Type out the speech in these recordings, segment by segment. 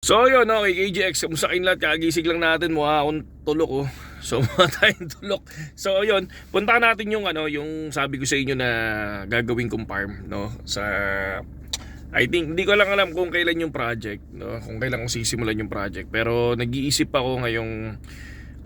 So yun, okay, KGX, kamusta kayong lahat? Kagising lang natin, mukha akong tulok oh. So mukha tayong tulok. So yun, punta natin yung yung sabi ko sa inyo na gagawin kong farm, no? Sa I think hindi ko lang alam kung kailan yung project, no? Kung kailan kong sisimulan yung project. Pero nag-iisip ako ngayong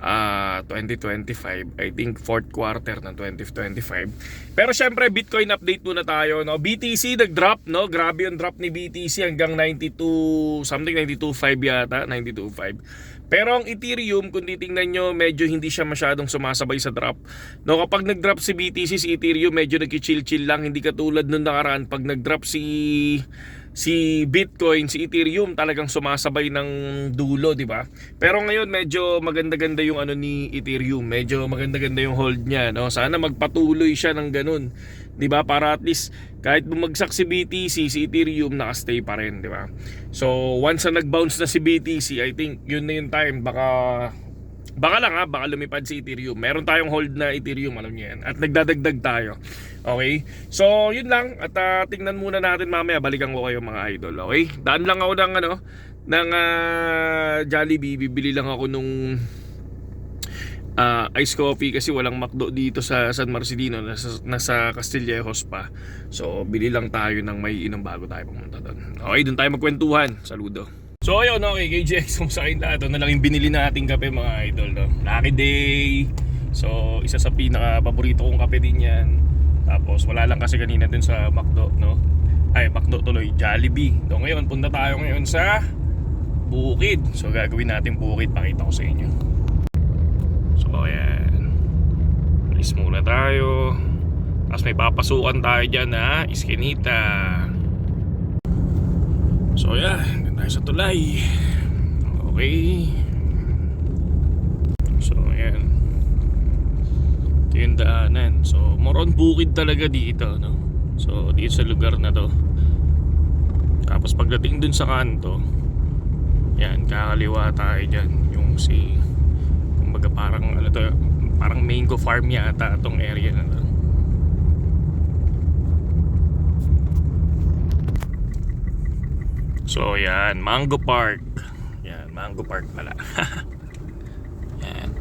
2025, I think fourth quarter ng 2025. Pero syempre Bitcoin update muna tayo, no? BTC nag-drop, no? Grabe yung drop ni BTC hanggang 92 something, 92.5 yata, 92.5. Pero ang Ethereum, kung titingnan nyo, medyo hindi siya masyadong sumasabay sa drop, no? Kapag nag-drop si BTC, si Ethereum medyo nagki-chill-chill lang, hindi katulad nung nakaraan pag nag-drop si Bitcoin, si Ethereum talagang sumasabay ng dulo, di ba? Pero ngayon medyo maganda-ganda yung ni Ethereum, medyo maganda-ganda yung hold niya, no? Sana magpatuloy siya ng ganun, di ba? Para at least kahit bumagsak si BTC, si Ethereum naka-stay pa rin, di ba? So once na nag-bounce na si BTC, I think yun na yung time, baka lumipad si Ethereum. Meron tayong hold na Ethereum, alam niyo yan. At nagdadagdag tayo. Okay? So, yun lang. At tingnan muna natin mamaya. Balikan ko kayo mga idol. Okay? Daan lang ako ng Jollibee. Bibili lang ako nung iced coffee kasi walang McDo dito sa San Marcelino. Nasa Castillejos pa. So, bili lang tayo ng may inom bago tayo pumunta doon. Okay? Doon tayo magkwentuhan. Saludo. So ayun, okay, KGX, kung sa akin lahat, ito na lang yung binili nating kape mga idol, no? Lucky Day. So isa sa pinaka paborito kong kape din yan. Tapos wala lang kasi kanina dun sa McDo, no? Ay, McDo tuloy, Jollibee. So ngayon, punta tayo ngayon sa bukid. So gagawin natin bukid, pakita ko sa inyo. So ayan, alis muna tayo. Tapos may papasukan tayo dyan na Eskinita. So ayan, tayo sa tulay. Okay. So ayan, ito yung daanan. So more on bukid talaga dito, no? So dito sa lugar na to. Tapos pagdating dun sa kanto, yan, kakaliwa tayo dyan. Yung kumbaga parang parang mango farm yata itong area na to. So yan, Mango Park. Yan, Mango Park pala. Yan.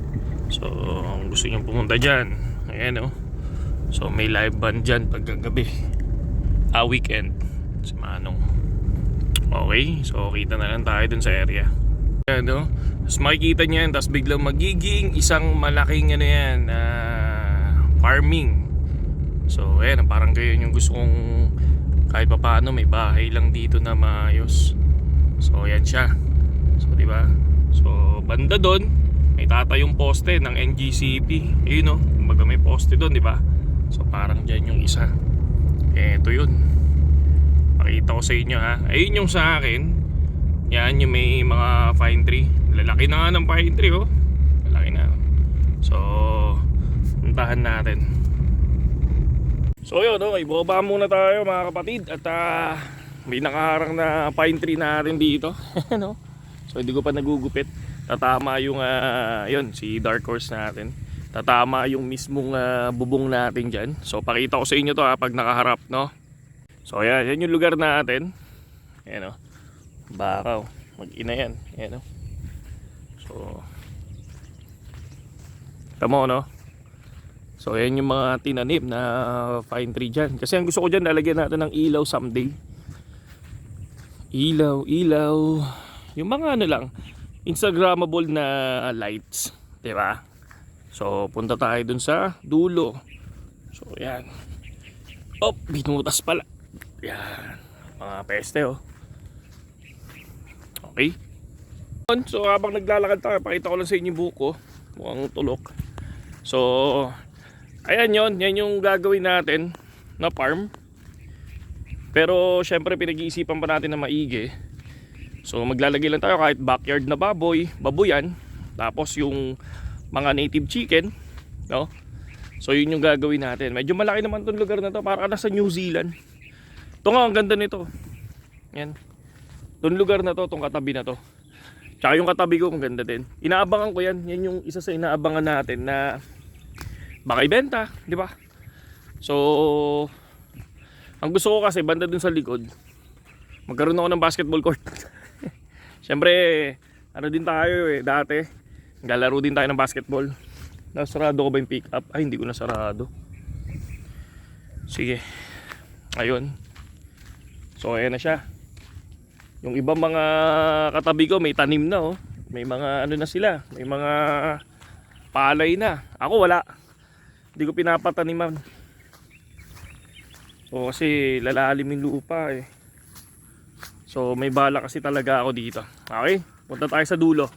So kung gusto nyo pumunta dyan, ayan oh. So may live band dyan pagkagabi, weekend, si Manong. Okay, so kita na lang tayo dun sa area. Yan oh. Tapos makikita nyo yan, tapos biglang magiging isang malaking farming. So ayan, parang kayo yung gusto kong kahit pa paano may bahay lang dito na maayos. So yan siya. So di ba? So banda doon may tatayong poste ng NGCP. Ayun no, kumbaga may poste doon, di ba? So parang diyan yung isa. Ito yun. Pakita ko sa inyo ha. Ayun yung sa akin. Yan yung may mga pine tree. Lalaki na nga ng pine tree oh. Lalaki na. So puntahan natin. So yun, okay, baba muna tayo mga kapatid. At may nakaharang na pine tree natin dito. No? So hindi ko pa nagugupit. Tatama yung yun, si Dark Horse natin. Tatama yung mismong bubong natin dyan. So pakita ko sa inyo to pag nakaharap, no? So yan yung lugar natin. Ayan o, bakaw, mag-ina yan. Ayan o. So tamo no. So yan yung mga tinanim na pine tree dyan. Kasi ang gusto ko dyan, lalagyan natin ng ilaw someday. Ilaw. Yung mga lang, Instagrammable na lights, diba? So punta tayo dun sa dulo. So yan. Oh, binutas pala. Yan, mga peste oh. Okay. So habang naglalakad tayo, pakita ko lang sa inyo yung buko. Mukhang tulok. So ayan yon, yan yung gagawin natin na farm. Pero syempre pinag-iisipan pa natin na maigi. So maglalagay lang tayo kahit backyard na baboyan. Tapos yung mga native chicken, no? So yun yung gagawin natin. Medyo malaki naman tong lugar na to, para nasa New Zealand. Ito nga, ang ganda nito. Yan. Itong lugar na to, itong katabi na to. Tsaka yung katabi ko, ang ganda din. Inaabangan ko yan. Yan yung isa sa inaabangan natin na baka ibenta, di ba? So ang gusto ko kasi banda dun sa likod, magkaroon ako ng basketball court. Siyempre, ano din tayo dati. Naglalaro din tayo ng basketball. Nasarado ko ba yung pick up? Ay, hindi ko nasarado. Sige. Ayun. So, ayan na siya. Yung ibang mga katabi ko may tanim na oh. May mga ano na sila. May mga palay na. Ako wala. Hindi ko pinapataniman. So, kasi lalalim yung lupa eh. So may bala kasi talaga ako dito. Okay, punta tayo sa dulo.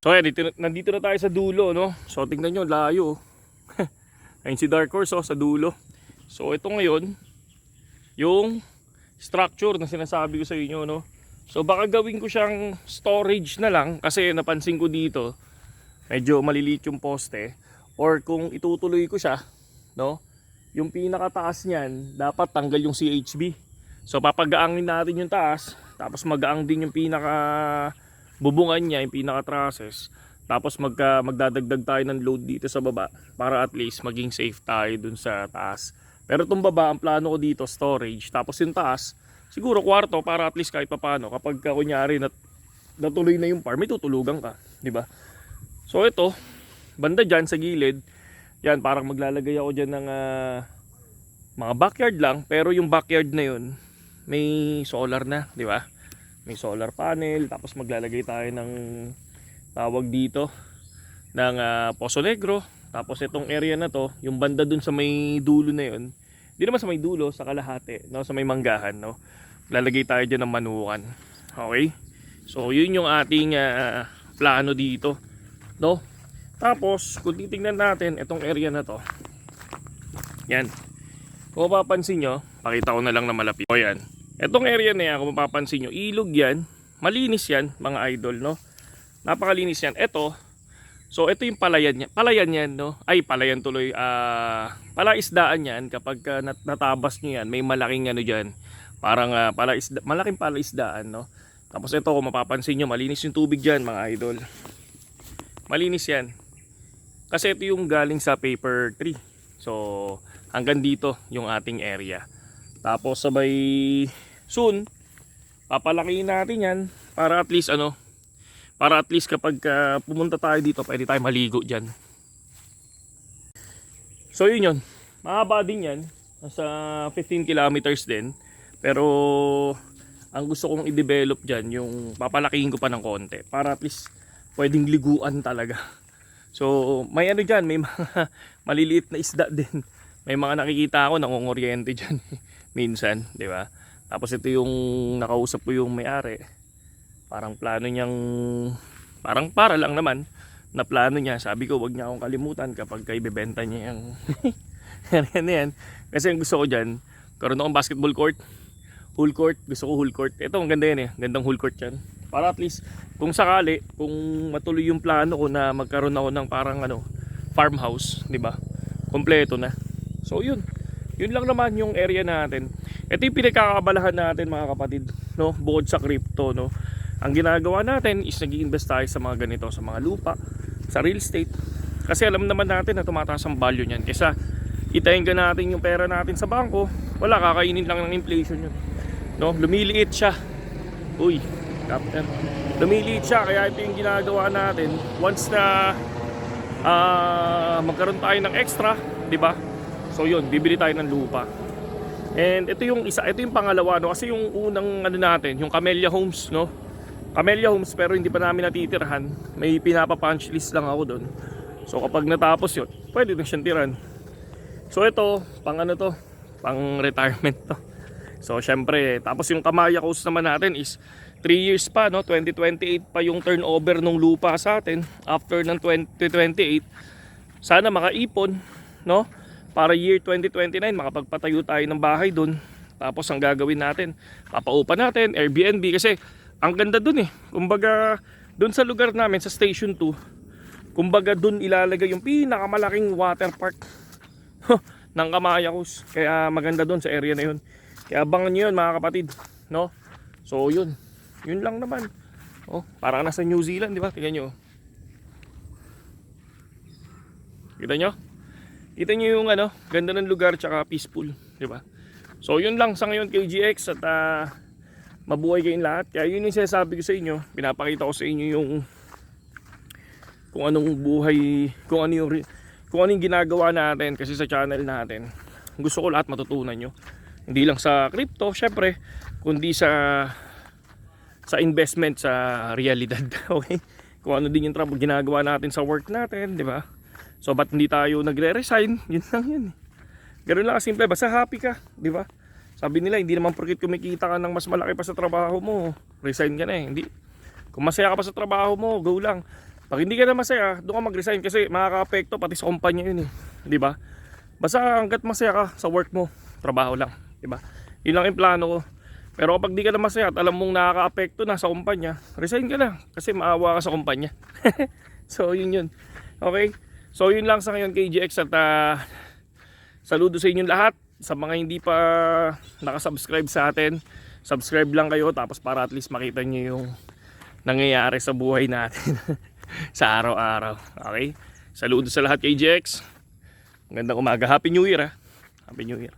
So ayan, nandito na tayo sa dulo, no? So tingnan nyo, layo. Ayun si Dark Horse sa dulo. So ito ngayon, yung structure na sinasabi ko sa inyo, no? So baka gawin ko siyang storage na lang kasi napansin ko dito, medyo maliliit yung poste. Or kung itutuloy ko siya, no? Yung pinakataas niyan, dapat tanggal yung CHB. So papagaangin natin yung taas, tapos magaang din yung pinaka bubungan niya, yung pinaka trusses. Tapos magdadagdag tayo ng load dito sa baba para at least maging safe tayo dun sa taas. Pero itong baba, ang plano ko dito storage, tapos yung taas siguro kwarto para at least kahit papaano kapag kunyari natuloy na yung farm, may tutulugan ka, di ba? So ito, banda dyan sa gilid, yan parang maglalagay ako dyan ng mga backyard lang, pero yung backyard na yun may solar na, di ba? May solar panel, tapos maglalagay tayo ng tawag dito ng Poso Negro. Tapos itong area na to, yung banda dun sa may dulo na yun, hindi naman sa may dulo, sa kalahati, no, sa may manggahan, no. Lalagay tayo diyan ng manukan. Okay? So yun yung ating plano dito, no? Tapos kung titingnan natin itong area na to. Yan. Kung mapapansin nyo, pakita ko na lang na malapit. O yan. Etong area na yan, kung mapapansin nyo, ilog yan. Malinis yan, mga idol, no? Napakalinis yan. Ito, so ito yung palayan niya. Palayan yan, no? Ay, palayan tuloy. Palaisdaan yan. Kapag natabas nyo yan, may malaking ano dyan. Parang malaking palaisdaan, no? Tapos ito, kung mapapansin nyo, malinis yung tubig dyan, mga idol. Malinis yan. Kasi ito yung galing sa paper tree. So, hanggang dito yung ating area. Tapos sabay soon papalakihin natin yan para at least kapag pumunta tayo dito pwede tayo maligo dyan. So yun, mahaba din yan, nasa 15 kilometers din, pero ang gusto kong i-develop dyan yung papalakihin ko pa ng konti para at least pwedeng liguan talaga. So may ano dyan, may mga maliliit na isda din. May mga nakikita ako nangunguryente dyan minsan, di ba? Tapos ito yung nakausap ko yung may-ari. Parang plano niyang, parang para lang naman na plano niya. Sabi ko wag niya akong kalimutan kapag ibebenta niya yung yan. Kasi ang gusto ko dyan, karoon akong basketball court, whole court. Gusto ko whole court. Ito ang ganda yan gandang whole court yan. Para at least kung sakali, kung matuloy yung plano ko na magkaroon ako ng parang farmhouse, di ba? Kompleto na. So yun lang naman yung area natin. Ito yung pinagkakabalahan natin, mga kapatid, no? Bukod sa crypto, no? Ang ginagawa natin is nag-i-invest tayo sa mga ganito, sa mga lupa, sa real estate. Kasi alam naman natin na tumataas ang value niyan. Kesa itayin ka natin yung pera natin sa bangko, wala, kakainin lang ng inflation yun, no? Lumiliit siya. Uy, captain. Lumiliit siya, kaya ito yung ginagawa natin. Once na magkaroon tayo ng extra, di ba? So yun, bibili tayo ng lupa. And ito yung isa, ito yung pangalawa, no? Kasi yung unang natin, yung Camellia Homes, no? Camellia Homes, pero hindi pa namin natitirhan. May pinapa-punch list lang ako doon. So kapag natapos yun, pwede na siyang tiran. So ito, pang retirement to. So syempre, tapos yung Kamaya Coast naman natin is 3 years pa, no? 2028 pa yung turnover ng lupa sa atin. After ng 2028, sana makaipon, no? Para year 2029 makapagpatayo tayo ng bahay doon. Tapos ang gagawin natin, papaupa natin Airbnb, kasi ang ganda doon kumbaga doon sa lugar namin sa Station 2, kumbaga doon ilalagay yung pinakamalaking water park ng Kamaya Coast. Kaya maganda doon sa area na yun. Kaya abangan nyo yun, mga kapatid, no? So yun lang naman. Parang nasa New Zealand, di ba? Tingnan nyo. Kita nyo? Kita nyo yung ganda ng lugar tsaka peaceful, di ba? So yun lang sa ngayon, KGX, at mabuhay kayong lahat. Kaya yun yung sinasabi ko sa inyo, pinapakita ko sa inyo yung kung anong buhay, kung ano yung ginagawa natin kasi sa channel natin. Gusto ko lahat matutunan nyo. Hindi lang sa crypto, syempre, kundi sa investment, sa realidad. Okay? Kung ano din yung ginagawa natin sa work natin, di ba? So, ba't hindi tayo nagre-resign? Yun lang yun. Ganun lang kasimple, basta happy ka, di ba? Sabi nila, hindi naman porkit kumikita ka ng mas malaki pa sa trabaho mo, resign ka na eh. Hindi. Kung masaya ka pa sa trabaho mo, go lang. Pag hindi ka na masaya, doon ka mag-resign kasi makaka-apekto pati sa kumpanya yun eh. Di ba? Basta hanggat masaya ka sa work mo, trabaho lang. Di ba? Yun lang yung plano ko. Pero kapag di ka na masaya at alam mong nakaka-apekto na sa kumpanya, resign ka na kasi maawa ka sa kumpanya. So yun yun. Okay? So yun lang sa ngayon KGX at saludo sa inyong lahat. Sa mga hindi pa nakasubscribe sa atin, subscribe lang kayo tapos para at least makita nyo yung nangyayari sa buhay natin sa araw-araw. Okay? Saludo sa lahat KGX. Magandang umaga. Happy New Year ha. Happy New Year.